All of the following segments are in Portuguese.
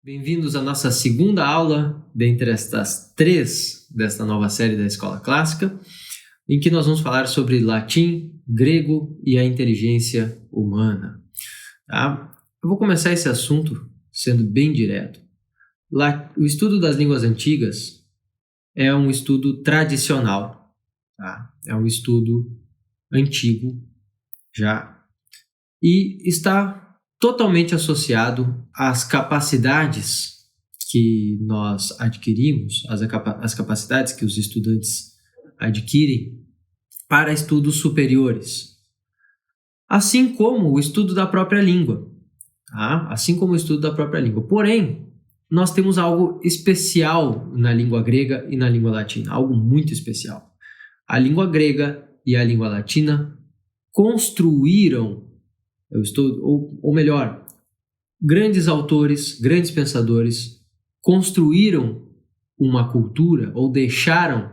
Bem-vindos à nossa segunda aula dentre estas três desta nova série da Escola Clássica, em que nós vamos falar sobre latim, grego e a inteligência humana. Tá? Eu vou começar esse assunto sendo bem direto. O estudo das línguas antigas é um estudo tradicional, tá? É um estudo antigo já, e está totalmente associado às capacidades que nós adquirimos, as capacidades que os estudantes adquirem para estudos superiores, assim como o estudo da própria língua, tá? Assim como o estudo da própria língua. Porém, nós temos algo especial na língua grega e na língua latina, algo muito especial. A língua grega e a língua latina construíram ou melhor, grandes autores, grandes pensadores construíram uma cultura ou deixaram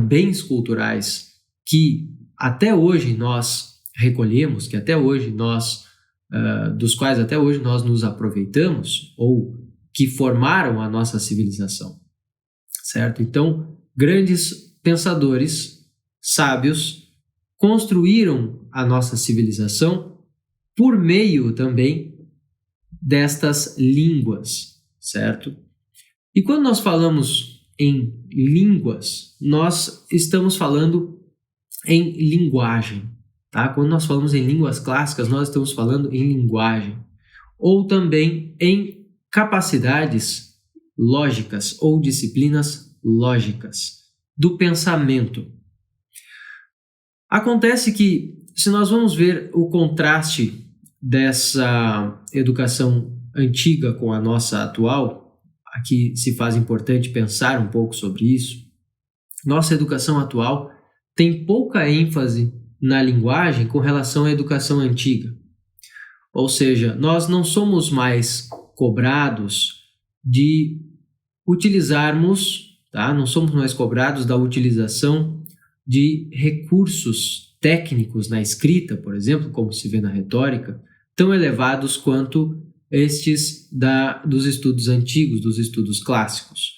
bens culturais que até hoje nós recolhemos, que até hoje dos quais até hoje nós nos aproveitamos ou que formaram a nossa civilização, certo? Então, grandes pensadores, sábios, construíram a nossa civilização por meio também destas línguas, certo? E quando nós falamos em línguas, nós estamos falando em linguagem, tá? Quando nós falamos em línguas clássicas, nós estamos falando em linguagem, ou também em capacidades lógicas ou disciplinas lógicas do pensamento. Acontece que, se nós vamos ver o contraste dessa educação antiga com a nossa atual, aqui se faz importante pensar um pouco sobre isso. Nossa educação atual tem pouca ênfase na linguagem com relação à educação antiga. Ou seja, nós não somos mais cobrados de utilizarmos, tá? Não somos mais cobrados da utilização de recursos técnicos na escrita, por exemplo, como se vê na retórica, tão elevados quanto estes dos estudos antigos, dos estudos clássicos.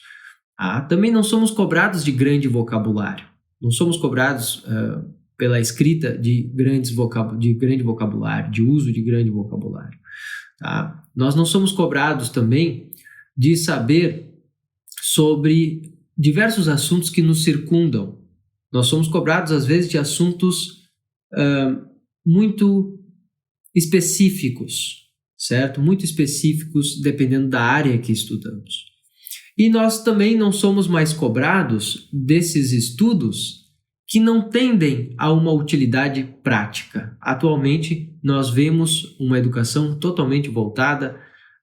Também não somos cobrados de grande vocabulário, não somos cobrados pela escrita de grande vocabulário, de uso de grande vocabulário. Tá? Nós não somos cobrados também de saber sobre diversos assuntos que nos circundam. Nós somos cobrados, às vezes, de assuntos muito específicos, certo? Muito específicos, dependendo da área que estudamos. E nós também não somos mais cobrados desses estudos que não tendem a uma utilidade prática. Atualmente, nós vemos uma educação totalmente voltada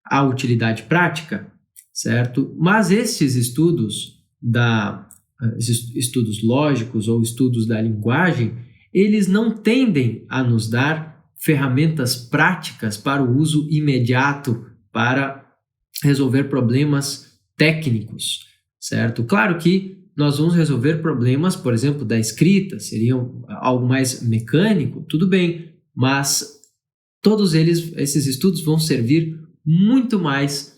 à utilidade prática, certo? Mas esses estudos estudos lógicos ou estudos da linguagem, eles não tendem a nos dar ferramentas práticas para o uso imediato, para resolver problemas técnicos, certo? Claro que nós vamos resolver problemas, por exemplo, da escrita, seria algo mais mecânico, tudo bem, mas todos esses estudos vão servir muito mais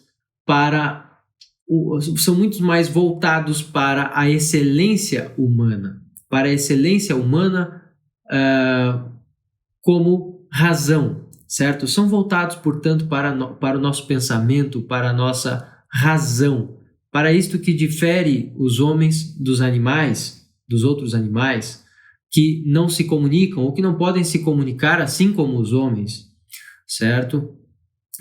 são muito mais voltados para a excelência humana, como razão, certo? São voltados, portanto, para o nosso pensamento, para a nossa razão, para isto que difere os homens dos animais, dos outros animais, que não se comunicam ou que não podem se comunicar assim como os homens, certo?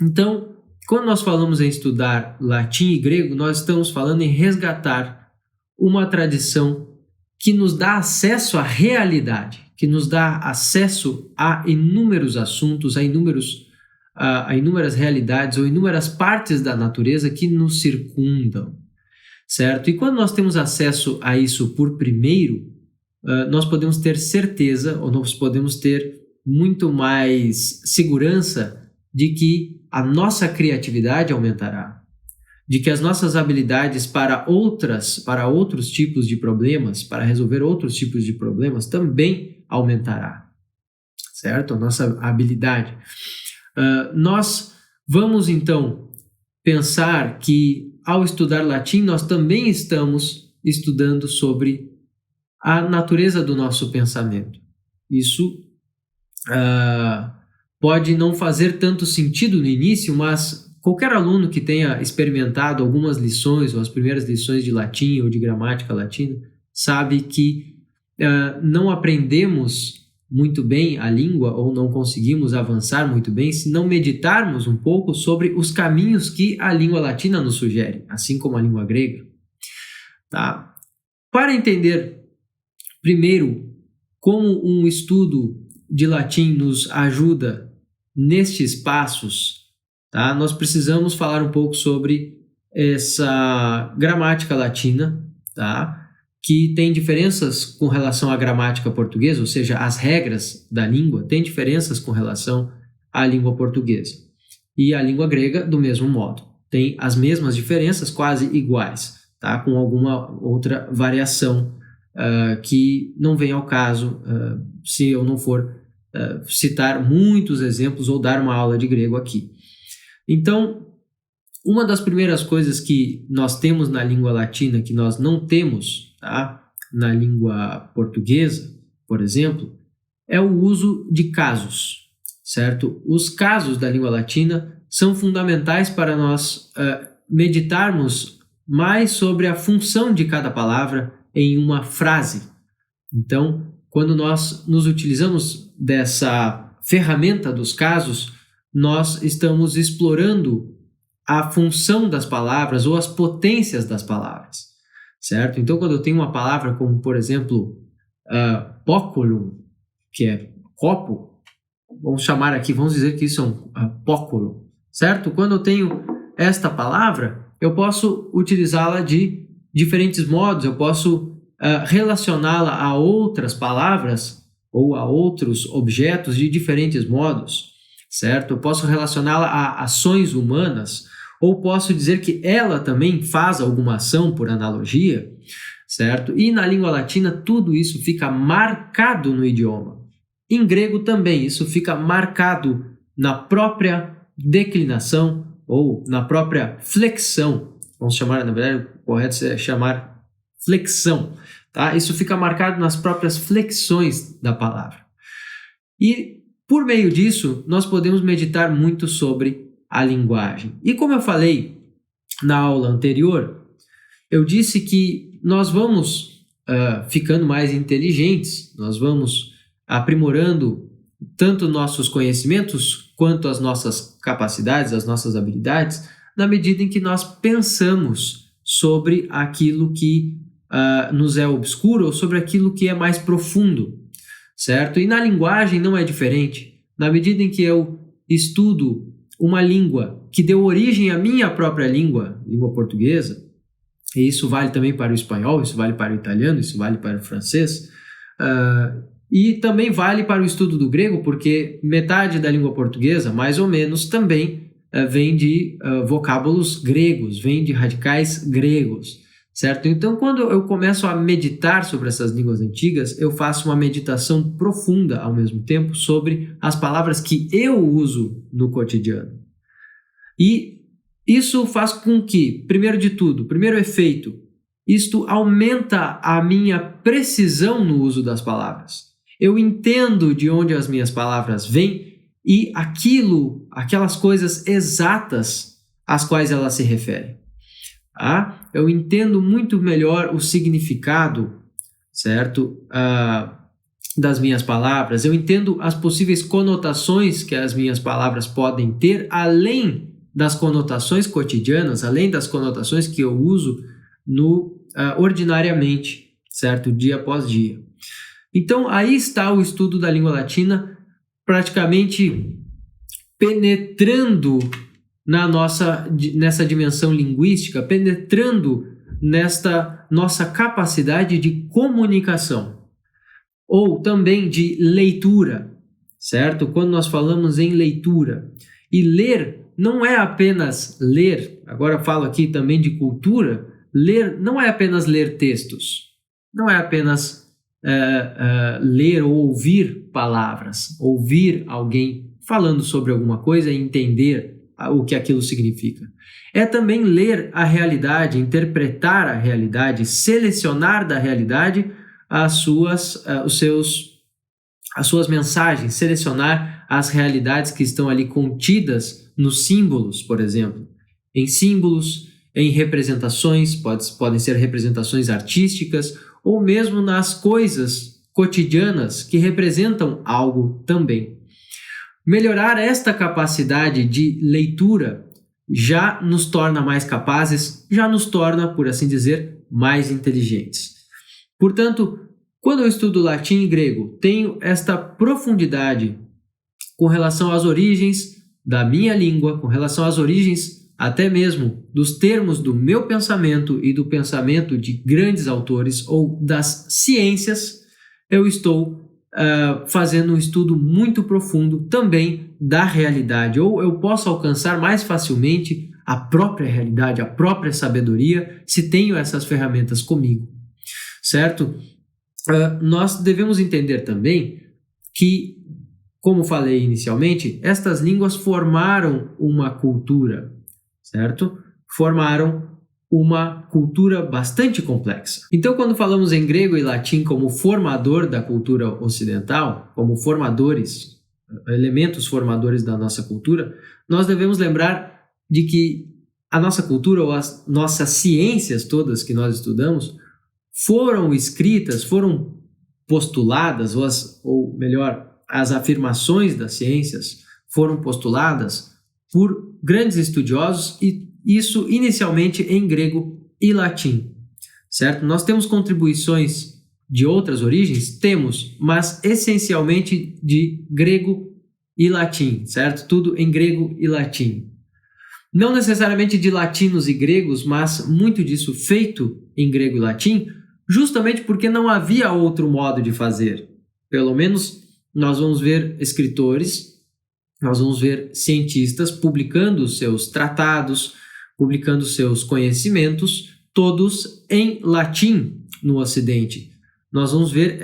Então, quando nós falamos em estudar latim e grego, nós estamos falando em resgatar uma tradição que nos dá acesso à realidade, que nos dá acesso a inúmeros assuntos, a inúmeras realidades ou inúmeras partes da natureza que nos circundam, certo? E quando nós temos acesso a isso por primeiro, nós podemos ter certeza, ou nós podemos ter muito mais segurança de que a nossa criatividade aumentará, de que as nossas habilidades para outros tipos de problemas, para resolver outros tipos de problemas, também aumentará, certo? A nossa habilidade. Nós vamos, então, pensar que, ao estudar latim, nós também estamos estudando sobre a natureza do nosso pensamento. Isso pode não fazer tanto sentido no início, mas qualquer aluno que tenha experimentado algumas lições, ou as primeiras lições de latim ou de gramática latina, sabe que não aprendemos muito bem a língua ou não conseguimos avançar muito bem se não meditarmos um pouco sobre os caminhos que a língua latina nos sugere, assim como a língua grega. Tá? Para entender, primeiro, como um estudo de latim nos ajuda nestes passos, tá? Nós precisamos falar um pouco sobre essa gramática latina, tá? Que tem diferenças com relação à gramática portuguesa, ou seja, as regras da língua têm diferenças com relação à língua portuguesa. E a língua grega, do mesmo modo, tem as mesmas diferenças, quase iguais, tá? Com alguma outra variação que não vem ao caso se eu não for citar muitos exemplos ou dar uma aula de grego aqui. Então, uma das primeiras coisas que nós temos na língua latina que nós não temos, tá, na língua portuguesa, por exemplo, é o uso de casos, certo? Os casos da língua latina são fundamentais para nós meditarmos mais sobre a função de cada palavra em uma frase. Então, quando nós nos utilizamos dessa ferramenta dos casos, nós estamos explorando a função das palavras ou as potências das palavras, certo? Então, quando eu tenho uma palavra como, por exemplo, póculum, que é copo, vamos dizer que isso é um póculum, certo? Quando eu tenho esta palavra, eu posso utilizá-la de diferentes modos, eu posso relacioná-la a outras palavras ou a outros objetos de diferentes modos, certo? Eu posso relacioná-la a ações humanas, ou posso dizer que ela também faz alguma ação por analogia, certo? E na língua latina tudo isso fica marcado no idioma. Em grego também isso fica marcado na própria declinação ou na própria flexão. Vamos chamar, na verdade, o correto é chamar flexão, tá? Isso fica marcado nas próprias flexões da palavra. E por meio disso, nós podemos meditar muito sobre a linguagem. E como eu falei na aula anterior, eu disse que nós vamos ficando mais inteligentes, nós vamos aprimorando tanto nossos conhecimentos quanto as nossas capacidades, as nossas habilidades, na medida em que nós pensamos sobre aquilo que nos é obscuro ou sobre aquilo que é mais profundo, certo? E na linguagem não é diferente. Na medida em que eu estudo uma língua que deu origem à minha própria língua portuguesa, e isso vale também para o espanhol, isso vale para o italiano, isso vale para o francês, e também vale para o estudo do grego, porque metade da língua portuguesa, mais ou menos, também vem de vocábulos gregos, vem de radicais gregos, certo? Então, quando eu começo a meditar sobre essas línguas antigas, eu faço uma meditação profunda ao mesmo tempo sobre as palavras que eu uso no cotidiano. E isso faz com que, primeiro de tudo, primeiro efeito, isto aumenta a minha precisão no uso das palavras. Eu entendo de onde as minhas palavras vêm e aquelas coisas exatas às quais elas se referem. Eu entendo muito melhor o significado, certo? Das minhas palavras. Eu entendo as possíveis conotações que as minhas palavras podem ter, além das conotações cotidianas, além das conotações que eu uso ordinariamente, certo? Dia após dia. Então, aí está o estudo da língua latina praticamente penetrando nessa dimensão linguística, penetrando nesta nossa capacidade de comunicação, ou também de leitura, certo? Quando nós falamos em leitura, e ler não é apenas ler, agora falo aqui também de cultura, ler não é apenas ler textos, não é apenas ler ou ouvir palavras, ouvir alguém falando sobre alguma coisa e entender o que aquilo significa. É também ler a realidade, interpretar a realidade, selecionar da realidade as suas mensagens, selecionar as realidades que estão ali contidas nos símbolos, por exemplo. Em símbolos, em representações, podem ser representações artísticas, ou mesmo nas coisas cotidianas que representam algo também. Melhorar esta capacidade de leitura já nos torna mais capazes, já nos torna, por assim dizer, mais inteligentes. Portanto, quando eu estudo latim e grego, tenho esta profundidade com relação às origens da minha língua, com relação às origens até mesmo dos termos do meu pensamento e do pensamento de grandes autores ou das ciências, eu estou fazendo um estudo muito profundo também da realidade, ou eu posso alcançar mais facilmente a própria realidade, a própria sabedoria, se tenho essas ferramentas comigo, certo? Nós devemos entender também que, como falei inicialmente, estas línguas formaram uma cultura, certo? Formaram uma cultura bastante complexa. Então, quando falamos em grego e latim como formador da cultura ocidental, como formadores, elementos formadores da nossa cultura, nós devemos lembrar de que a nossa cultura ou as nossas ciências todas que nós estudamos foram escritas, foram postuladas, ou melhor, as afirmações das ciências foram postuladas por grandes estudiosos e isso inicialmente em grego e latim, certo? Nós temos contribuições de outras origens? Temos, mas essencialmente de grego e latim, certo? Tudo em grego e latim. Não necessariamente de latinos e gregos, mas muito disso feito em grego e latim, justamente porque não havia outro modo de fazer. Pelo menos nós vamos ver escritores, nós vamos ver cientistas publicando seus tratados, publicando seus conhecimentos, todos em latim no Ocidente. Nós vamos ver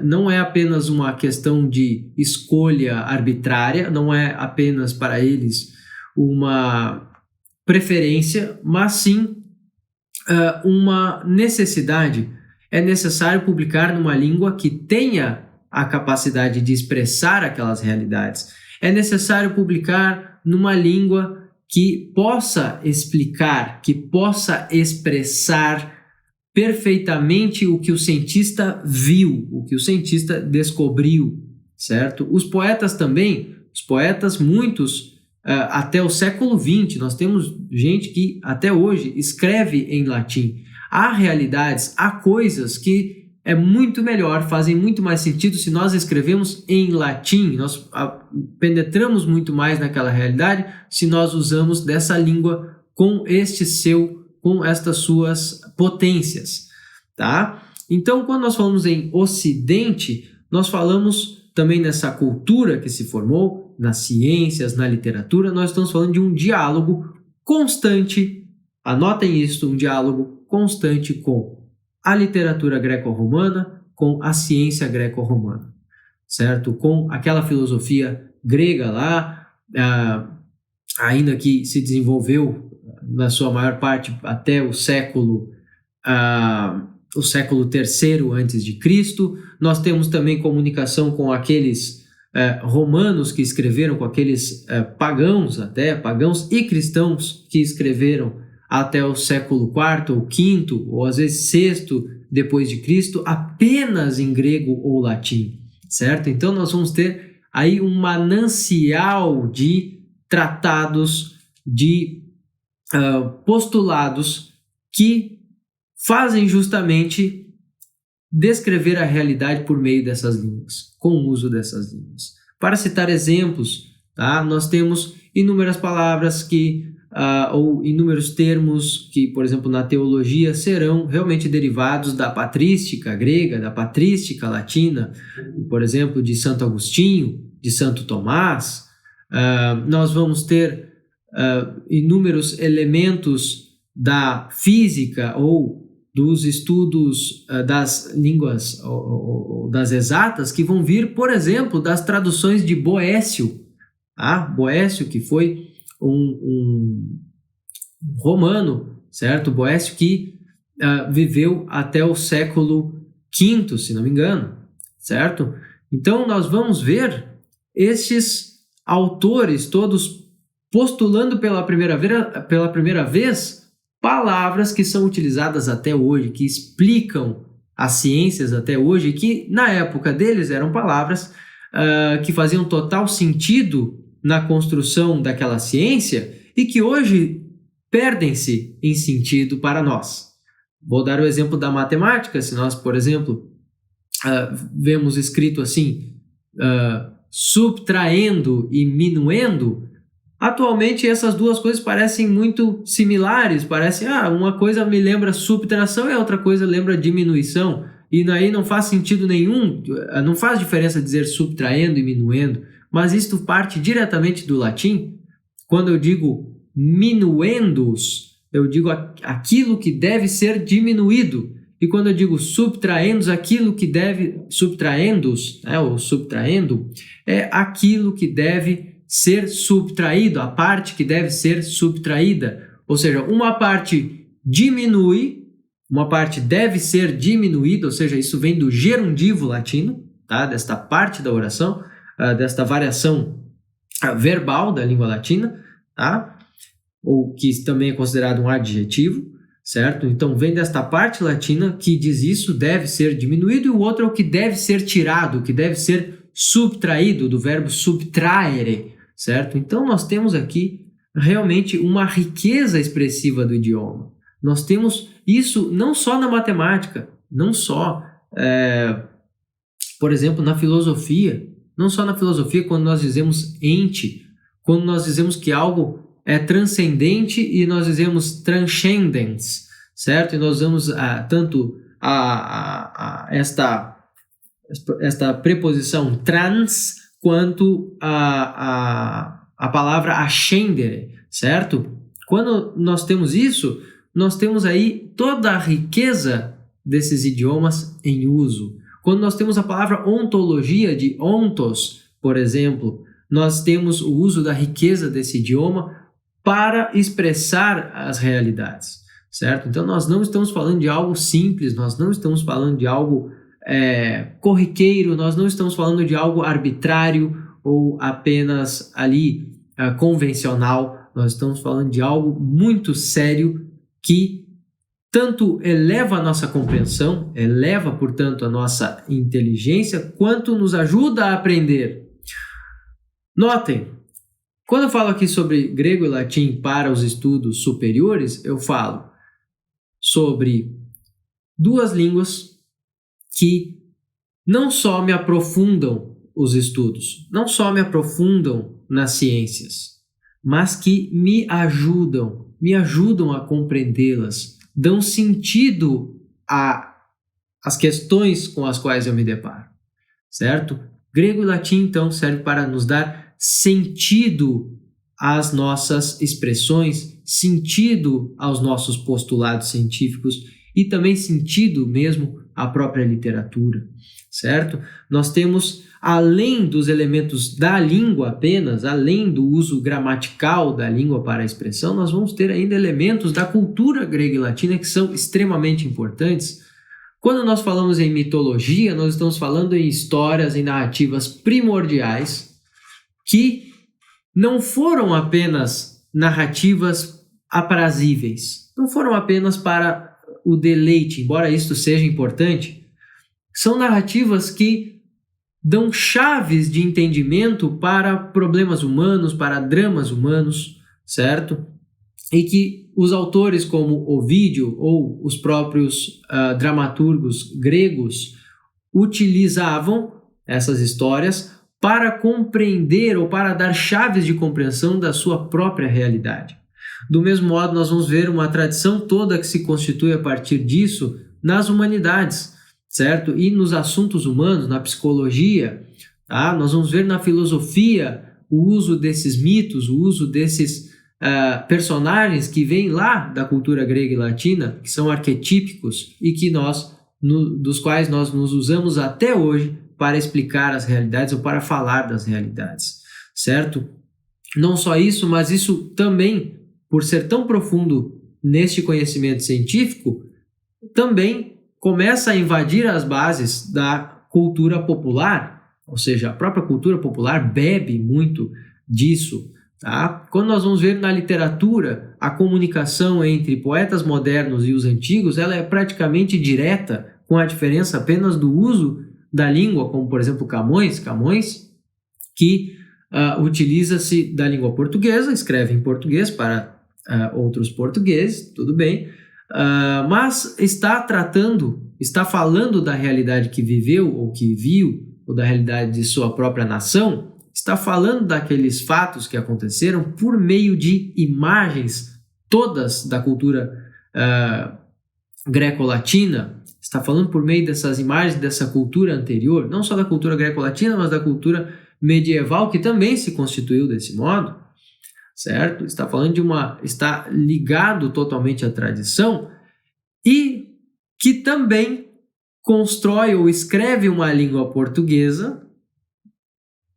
não é apenas uma questão de escolha arbitrária, não é apenas para eles uma preferência, mas sim uma necessidade. É necessário publicar numa língua que tenha a capacidade de expressar aquelas realidades. É necessário publicar numa língua que possa explicar, que possa expressar perfeitamente o que o cientista viu, o que o cientista descobriu, certo? Os poetas também, muitos, até o século XX, nós temos gente que até hoje escreve em latim. Há realidades, há coisas que é muito melhor, fazem muito mais sentido se nós escrevemos em latim, nós penetramos muito mais naquela realidade se nós usamos dessa língua com estas suas potências, tá? Então, quando nós falamos em Ocidente, nós falamos também nessa cultura que se formou, nas ciências, na literatura, nós estamos falando de um diálogo constante, anotem isso, um diálogo constante com a literatura greco-romana, com a ciência greco-romana, certo? Com aquela filosofia grega lá, ainda que se desenvolveu na sua maior parte até o século III antes de Cristo. Nós temos também comunicação com aqueles romanos que escreveram, com aqueles pagãos e cristãos que escreveram até o século IV ou V, ou às vezes VI depois de Cristo, apenas em grego ou latim, certo? Então nós vamos ter aí um manancial de tratados, de postulados que fazem justamente descrever a realidade por meio dessas línguas, com o uso dessas línguas. Para citar exemplos, tá? Nós temos inúmeras palavras ou inúmeros termos que, por exemplo, na teologia serão realmente derivados da patrística grega, da patrística latina, por exemplo, de Santo Agostinho, de Santo Tomás. Nós vamos ter inúmeros elementos da física ou dos estudos das línguas ou das exatas que vão vir, por exemplo, das traduções de Boécio. Boécio, que foi um romano, certo? Boécio, que viveu até o século V, se não me engano, certo? Então, nós vamos ver estes autores todos postulando pela primeira vez palavras que são utilizadas até hoje, que explicam as ciências até hoje, que na época deles eram palavras que faziam total sentido na construção daquela ciência e que hoje perdem-se em sentido para nós. Vou dar o exemplo da matemática. Se nós, por exemplo, vemos escrito assim, subtraindo e minuendo, atualmente essas duas coisas parecem muito similares, parecem, uma coisa me lembra subtração e a outra coisa lembra diminuição, e daí não faz sentido nenhum, não faz diferença dizer subtraindo e minuendo, mas isto parte diretamente do latim. Quando eu digo minuendos, eu digo aquilo que deve ser diminuído, e quando eu digo subtraendos, aquilo que deve, subtraendos, ou subtraendo, é aquilo que deve ser subtraído, a parte que deve ser subtraída. Ou seja, uma parte diminui, uma parte deve ser diminuída, ou seja, isso vem do gerundivo latino, tá? Desta parte da oração, desta variação verbal da língua latina, tá? Ou que também é considerado um adjetivo, certo? Então, vem desta parte latina que diz isso deve ser diminuído, e o outro é o que deve ser tirado, o que deve ser subtraído, do verbo subtraere, certo? Então, nós temos aqui realmente uma riqueza expressiva do idioma. Nós temos isso não só na matemática, não só, por exemplo, na filosofia. Não só na filosofia, quando nós dizemos ente, quando nós dizemos que algo é transcendente e nós dizemos transcendens, certo? E nós usamos tanto esta preposição trans quanto a palavra ascendere, certo? Quando nós temos isso, nós temos aí toda a riqueza desses idiomas em uso. Quando nós temos a palavra ontologia, de ontos, por exemplo, nós temos o uso da riqueza desse idioma para expressar as realidades, certo? Então, nós não estamos falando de algo simples, nós não estamos falando de algo corriqueiro, nós não estamos falando de algo arbitrário ou apenas ali convencional, nós estamos falando de algo muito sério que tanto eleva a nossa compreensão, eleva, portanto, a nossa inteligência, quanto nos ajuda a aprender. Notem, quando eu falo aqui sobre grego e latim para os estudos superiores, eu falo sobre duas línguas que não só me aprofundam os estudos, não só me aprofundam nas ciências, mas que me ajudam a compreendê-las, dão sentido às questões com as quais eu me deparo, certo? Grego e latim, então, serve para nos dar sentido às nossas expressões, sentido aos nossos postulados científicos e também sentido mesmo à própria literatura, certo? Nós temos, além dos elementos da língua apenas, além do uso gramatical da língua para a expressão, nós vamos ter ainda elementos da cultura grega e latina que são extremamente importantes. Quando nós falamos em mitologia, nós estamos falando em histórias, em narrativas primordiais que não foram apenas narrativas aprazíveis, não foram apenas para o deleite, embora isto seja importante, são narrativas que dão chaves de entendimento para problemas humanos, para dramas humanos, certo? E que os autores como Ovídio ou os próprios dramaturgos gregos utilizavam essas histórias para compreender ou para dar chaves de compreensão da sua própria realidade. Do mesmo modo, nós vamos ver uma tradição toda que se constitui a partir disso nas humanidades, certo? E nos assuntos humanos, na psicologia, tá? Nós vamos ver na filosofia o uso desses mitos, o uso desses personagens que vêm lá da cultura grega e latina, que são arquetípicos e que dos quais nós nos usamos até hoje para explicar as realidades ou para falar das realidades, certo? Não só isso, mas isso também, por ser tão profundo neste conhecimento científico, também começa a invadir as bases da cultura popular, ou seja, a própria cultura popular bebe muito disso. Tá? Quando nós vamos ver na literatura, a comunicação entre poetas modernos e os antigos, ela é praticamente direta, com a diferença apenas do uso da língua, como por exemplo Camões, que utiliza-se da língua portuguesa, escreve em português para outros portugueses, tudo bem, mas está falando da realidade que viveu ou que viu, ou da realidade de sua própria nação, está falando daqueles fatos que aconteceram por meio de imagens todas da cultura greco-latina, está falando por meio dessas imagens dessa cultura anterior, não só da cultura greco-latina, mas da cultura medieval, que também se constituiu desse modo, certo? Está ligado totalmente à tradição e que também constrói ou escreve uma língua portuguesa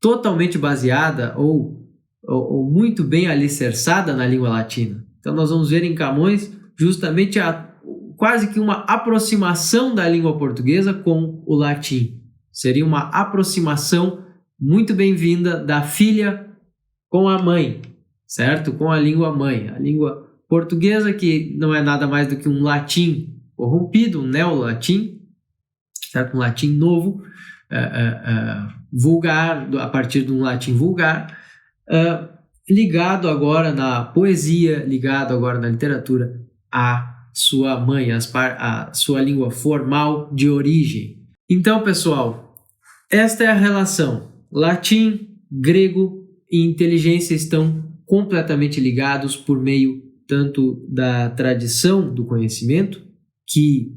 totalmente baseada ou muito bem alicerçada na língua latina. Então nós vamos ver em Camões justamente quase que uma aproximação da língua portuguesa com o latim. Seria uma aproximação muito bem-vinda da filha com a mãe, certo? Com a língua mãe. A língua portuguesa, que não é nada mais do que um latim corrompido, um neolatim, certo? Um latim novo, vulgar, a partir de um latim vulgar, ligado agora na poesia, ligado agora na literatura à sua mãe, a sua língua formal de origem. Então, pessoal, esta é a relação. Latim, grego e inteligência estão completamente ligados por meio tanto da tradição do conhecimento, que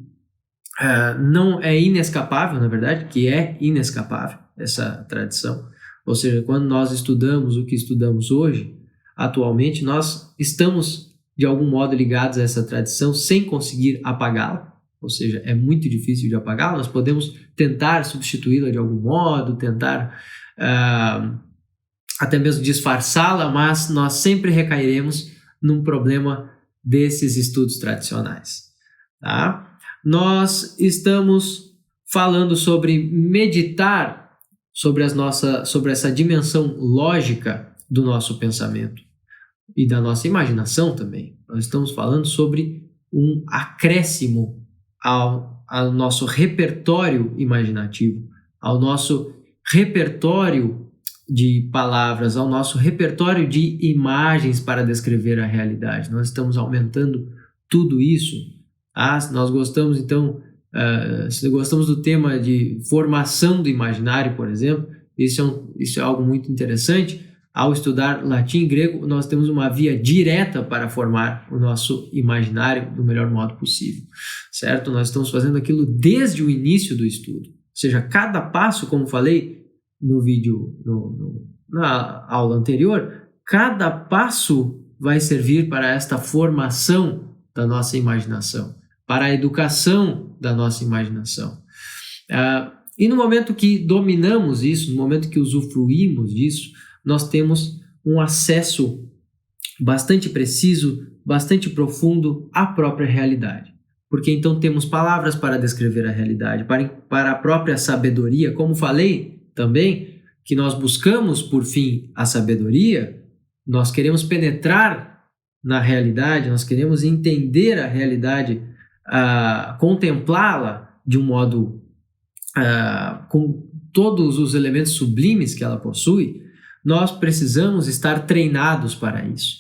não é inescapável, na verdade, que é inescapável essa tradição. Ou seja, quando nós estudamos o que estudamos hoje, atualmente, nós estamos de algum modo ligados a essa tradição sem conseguir apagá-la. Ou seja, é muito difícil de apagá-la. Nós podemos tentar substituí-la de algum modo, tentar até mesmo disfarçá-la, mas nós sempre recairemos num problema desses estudos tradicionais. Tá? Nós estamos falando sobre meditar sobre essa dimensão lógica do nosso pensamento e da nossa imaginação também. Nós estamos falando sobre um acréscimo ao nosso repertório imaginativo, ao nosso repertório de palavras, ao nosso repertório de imagens para descrever a realidade. Nós estamos aumentando tudo isso. Se nós gostamos, então, se gostamos do tema de formação do imaginário, por exemplo, isso é algo muito interessante. Ao estudar latim e grego, nós temos uma via direta para formar o nosso imaginário do melhor modo possível, certo? Nós estamos fazendo aquilo desde o início do estudo. Ou seja, cada passo, como falei no vídeo, na aula anterior, cada passo vai servir para esta formação da nossa imaginação, para a educação da nossa imaginação. E no momento que dominamos isso, no momento que usufruímos disso, nós temos um acesso bastante preciso, bastante profundo à própria realidade. Porque então temos palavras para descrever a realidade, para a própria sabedoria. Como falei também, que nós buscamos, por fim, a sabedoria, nós queremos penetrar na realidade, nós queremos entender a realidade, contemplá-la de um modo com todos os elementos sublimes que ela possui. Nós precisamos estar treinados para isso.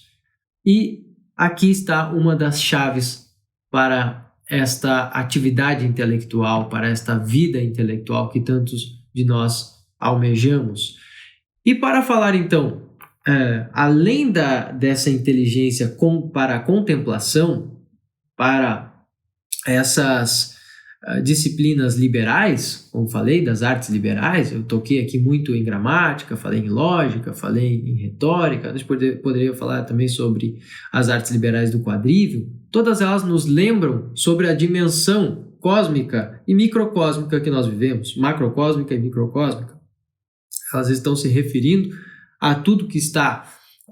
E aqui está uma das chaves para esta atividade intelectual, para esta vida intelectual que tantos de nós almejamos. E para falar então, além dessa inteligência para a contemplação, para essas disciplinas liberais, como falei, das artes liberais, eu toquei aqui muito em gramática, falei em lógica, falei em retórica, a gente poderia falar também sobre as artes liberais do quadrívio. Todas elas nos lembram sobre a dimensão cósmica e microcósmica que nós vivemos, macrocósmica e microcósmica. Elas estão se referindo a tudo que está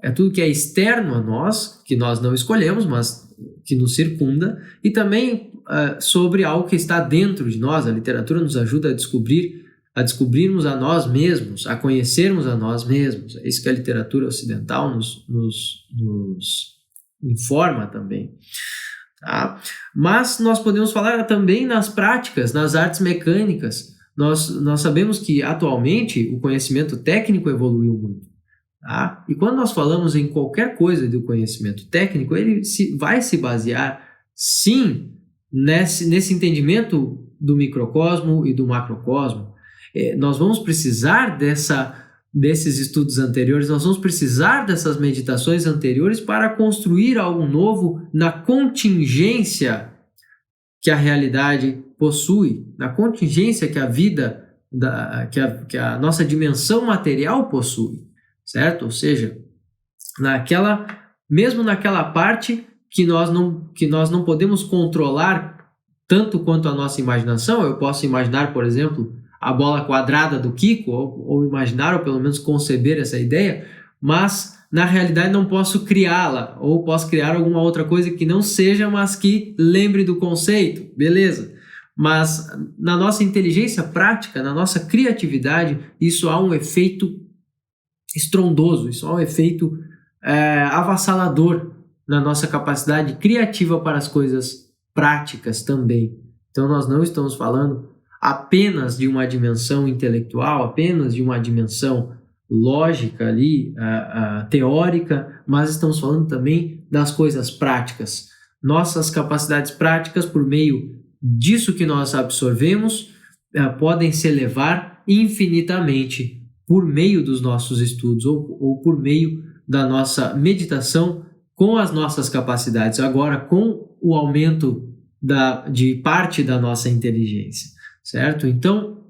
é tudo que é externo a nós, que nós não escolhemos, mas que nos circunda, e também sobre algo que está dentro de nós. A literatura nos ajuda a descobrirmos a nós mesmos, a conhecermos a nós mesmos. É isso que a literatura ocidental nos informa também. Tá? Mas nós podemos falar também nas práticas, nas artes mecânicas. Nós sabemos que atualmente o conhecimento técnico evoluiu muito. Tá? E quando nós falamos em qualquer coisa do conhecimento técnico, ele vai se basear, sim, nesse entendimento do microcosmo e do macrocosmo. Nós vamos precisar desses estudos anteriores, nós vamos precisar dessas meditações anteriores para construir algo novo na contingência que a realidade possui, na contingência que a vida, que a nossa dimensão material possui, certo? Ou seja, mesmo naquela parte que nós não podemos controlar tanto quanto a nossa imaginação. Eu posso imaginar, por exemplo, a bola quadrada do Kiko, ou imaginar, ou pelo menos conceber essa ideia, mas na realidade não posso criá-la, ou posso criar alguma outra coisa que não seja, mas que lembre do conceito, beleza? Mas na nossa inteligência prática, na nossa criatividade, isso há um efeito estrondoso, isso há um efeito avassalador na nossa capacidade criativa para as coisas práticas também. Então nós não estamos falando apenas de uma dimensão intelectual, apenas de uma dimensão lógica ali, teórica, mas estamos falando também das coisas práticas. Nossas capacidades práticas, por meio disso que nós absorvemos, podem se elevar infinitamente por meio dos nossos estudos ou por meio da nossa meditação com as nossas capacidades, agora com o aumento de parte da nossa inteligência. Certo? Então,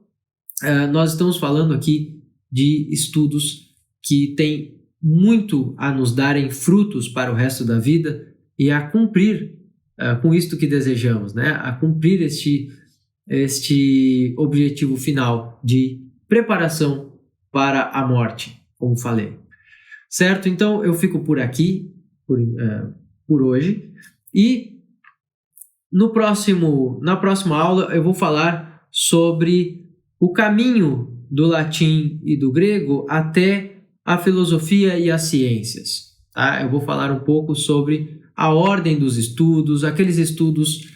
nós estamos falando aqui de estudos que têm muito a nos darem frutos para o resto da vida e a cumprir com isto que desejamos, né? A cumprir este objetivo final de preparação para a morte, como falei. Certo? Então, eu fico por aqui, por hoje, e na próxima aula eu vou falar sobre o caminho do latim e do grego até a filosofia e as ciências. Tá? Eu vou falar um pouco sobre a ordem dos estudos, aqueles estudos,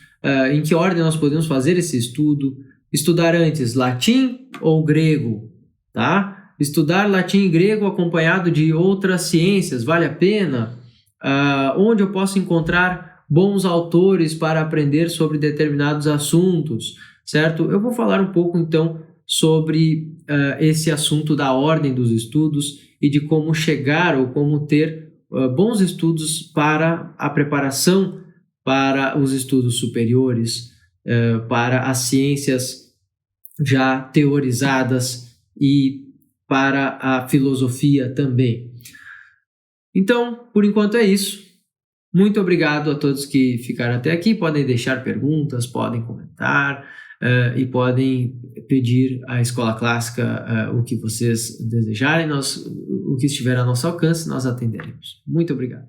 em que ordem nós podemos fazer esse estudo, estudar antes latim ou grego, tá? Estudar latim e grego acompanhado de outras ciências, vale a pena? Onde eu posso encontrar bons autores para aprender sobre determinados assuntos, certo? Eu vou falar um pouco, então, sobre esse assunto da ordem dos estudos e de como chegar ou como ter bons estudos para a preparação para os estudos superiores, para as ciências já teorizadas e para a filosofia também. Então, por enquanto é isso. Muito obrigado a todos que ficaram até aqui. Podem deixar perguntas, podem comentar e podem pedir à Escola Clássica o que vocês desejarem. O que estiver a nosso alcance, nós atenderemos. Muito obrigado.